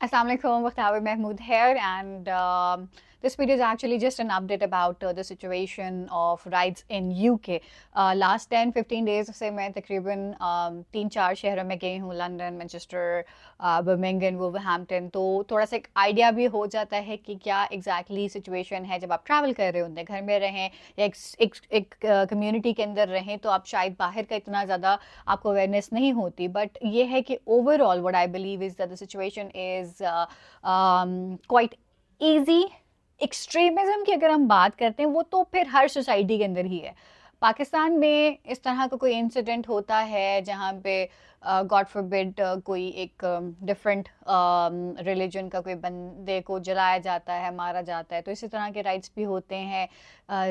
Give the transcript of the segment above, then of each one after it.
Assalamualaikum, Mukhtaar Mahmood here, and this video is actually just an update about the situation of rights in UK. Last 10-15 days से मैं तकरीबन 3-4 शहरों में गई हूँ, लंदन, मैनचेस्टर, बर्मिंघम, वुल्वरहैम्पटन, तो थोड़ा सा एक आइडिया भी हो जाता है कि क्या एग्जैक्टली सिचुएशन है जब आप ट्रैवल कर रहे होते हैं, घर में रहें या एक कम्युनिटी के अंदर रहें, तो आप शायद बाहर का इतना ज़्यादा आपको अवेयरनेस नहीं होती. बट ये है कि overall what I believe is that the situation is quite easy. Extremism की अगर हम बात करते हैं वो तो फिर हर सोसाइटी के अंदर ही है. पाकिस्तान में इस तरह का कोई इंसिडेंट होता है जहाँ पे गॉड फॉरबिड कोई एक डिफरेंट रिलीजन का कोई बंदे को जलाया जाता है, मारा जाता है, तो इसी तरह के राइट्स भी होते हैं.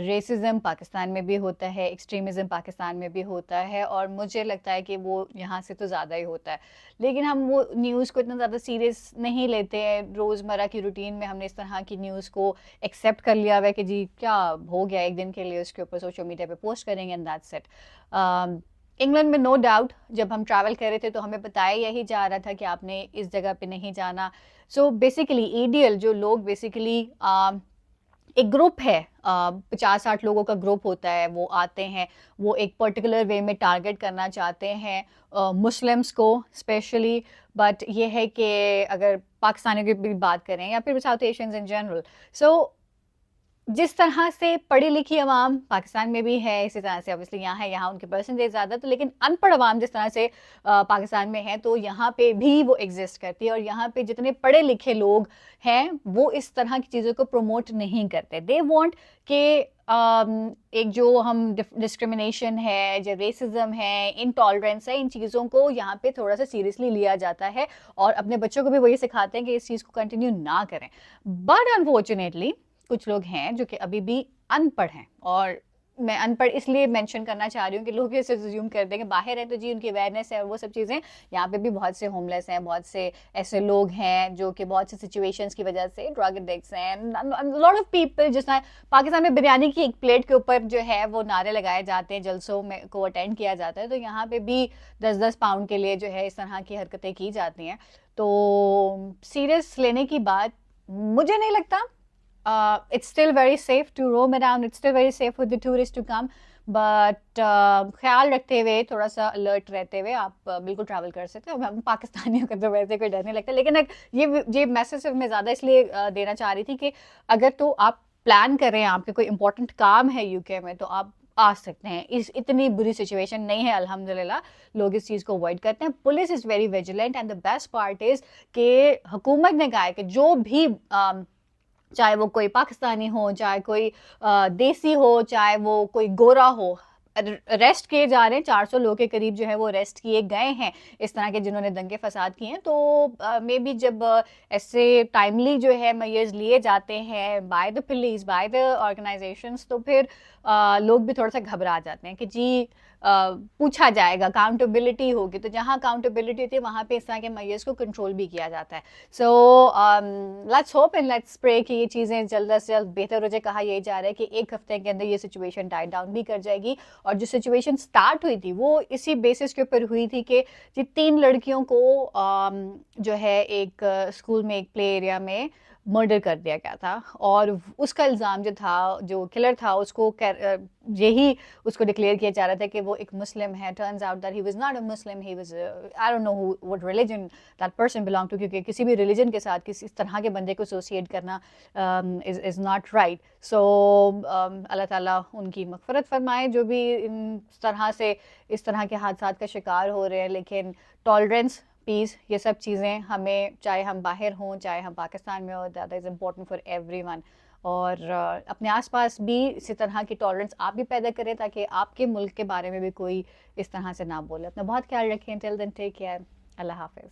रेसिज्म पाकिस्तान में भी होता है, एक्सट्रीमिज्म पाकिस्तान में भी होता है, और मुझे लगता है कि वो यहाँ से तो ज़्यादा ही होता है. लेकिन हम वो न्यूज़ को इतना ज़्यादा सीरियस नहीं लेते हैं. रोज़मर्रा की रूटीन में हमने इस तरह की न्यूज़ को एक्सेप्ट कर लिया हुआ है कि जी क्या हो गया, एक दिन के लिए उसके ऊपर सोशल मीडिया पे पोस्ट करेंगे एंड दैट्स इट. इंग्लैंड में नो डाउट जब हम ट्रैवल कर रहे थे तो हमें बताया यही जा रहा था कि आपने इस जगह पे नहीं जाना. सो बेसिकली ईडीएल जो लोग बेसिकली एक ग्रुप है, 50-60 लोगों का ग्रुप होता है, वो आते हैं, वो एक पर्टिकुलर वे में टारगेट करना चाहते हैं मुस्लिम्स को स्पेशली. बट ये है कि अगर पाकिस्तानियों की भी बात करें या फिर साउथ एशियंस इन जनरल, सो जिस तरह से पढ़ी लिखी आवाम पाकिस्तान में भी है, इसी तरह से ऑब्वियसली यहाँ है, यहाँ उनके परसेंटेज ज़्यादा, तो लेकिन अनपढ़ आवाम जिस तरह से पाकिस्तान में है तो यहाँ पे भी वो एग्जिस्ट करती है. और यहाँ पे जितने पढ़े लिखे लोग हैं वो इस तरह की चीज़ों को प्रमोट नहीं करते. दे वांट कि एक जो हम डिस्क्रिमिनेशन है, जो रेसिज्म है, इनटॉलरेंस है, इन चीज़ों को यहाँ पे थोड़ा सा सीरियसली लिया जाता है और अपने बच्चों को भी वही सिखाते हैं कि इस चीज़ को कंटिन्यू ना करें. बट अनफॉर्चुनेटली कुछ लोग हैं जो कि अभी भी अनपढ़ हैं, और मैं अनपढ़ इसलिए मेंशन करना चाह रही हूँ कि लोग ऐसे अज्यूम कर देंगे बाहर है तो जी उनकी अवेयरनेस है और वो सब चीज़ें. यहाँ पे भी बहुत से होमलेस हैं, बहुत से ऐसे लोग हैं जो कि बहुत से सिचुएशंस की वजह से ड्रग एडिक्ट्स हैं. लॉट ऑफ पीपल, जिस तरह पाकिस्तान में बिरयानी की एक प्लेट के ऊपर जो है वो नारे लगाए जाते हैं, जलसों में को अटेंड किया जाता है, तो यहाँ पे भी 10-10 पाउंड के लिए जो है इस तरह की हरकतें की जाती हैं. तो सीरियस लेने की बात मुझे नहीं लगता. It's still very safe to roam around. It's still very safe for the tourists to come. But ख्याल रखते हुए, थोड़ा सा अलर्ट रहते हुए आप बिल्कुल ट्रैवल कर सकते हो. हम पाकिस्तानियों का तो वैसे कोई डर नहीं लगता, लेकिन ये मैसेज मैं ज़्यादा इसलिए देना चाह रही थी कि अगर तो आप प्लान कर रहे हैं, आपके कोई इंपॉर्टेंट काम है यूके में, तो आप आ सकते हैं. इस इतनी बुरी सिचुएशन नहीं है अल्हम्दुलिल्लाह. लोग इस चीज़ को अवॉइड करते हैं. Police is very vigilant and the best part is कि हुकूमत ने कहा है कि जो भी चाहे वो कोई पाकिस्तानी हो, चाहे कोई देसी हो, चाहे वो कोई गोरा हो, अरेस्ट किए जा रहे हैं. 400 लोग के करीब जो है वो अरेस्ट किए गए हैं इस तरह के जिन्होंने दंगे फसाद किए हैं. तो मे बी जब ऐसे टाइमली जो है मेजर्स लिए जाते हैं by the police, by the organisations, तो फिर लोग भी थोड़ा सा घबरा जाते हैं कि जी पूछा जाएगा, अकाउंटेबिलिटी होगी. तो जहाँ अकाउंटेबिलिटी होती है वहाँ पे इस तरह के मेजर्स को कंट्रोल भी किया जाता है. So let's hope and let's pray कि ये चीज़ें जल्द से जल्द बेहतर हो जाए. कहा यही जा रहा है कि एक हफ्ते के अंदर ये सिचुएशन डाई डाउन भी कर जाएगी. और जो सिचुएशन स्टार्ट हुई थी वो इसी बेसिस के ऊपर हुई थी कि जी 3 लड़कियों को जो है एक स्कूल में एक प्ले एरिया में मर्डर कर दिया गया था, और उसका इल्ज़ाम जो था, जो किलर था, उसको यही उसको डिक्लेयर किया जा रहा था कि वो एक मुस्लिम है. Turns out that he was not a Muslim, he was I don't know what religion that person belong to, क्योंकि किसी भी रिलीजन के साथ किसी तरह के बंदे को एसोसिएट करना इज़ नॉट राइट. सो अल्लाह ताला उनकी मग़फ़िरत फरमाए जो भी इस तरह के हादसात का शिकार हो रहे हैं. लेकिन टॉलरेंस, पीस, ये सब चीज़ें हमें, चाहे हम बाहर हों चाहे हम पाकिस्तान में हो, that is important for everyone. और अपने आसपास भी इसी तरह की टॉलरेंस आप भी पैदा करें ताकि आपके मुल्क के बारे में भी कोई इस तरह से ना बोले. अपना बहुत ख्याल रखें. Till then take care. Allah हाफिज़.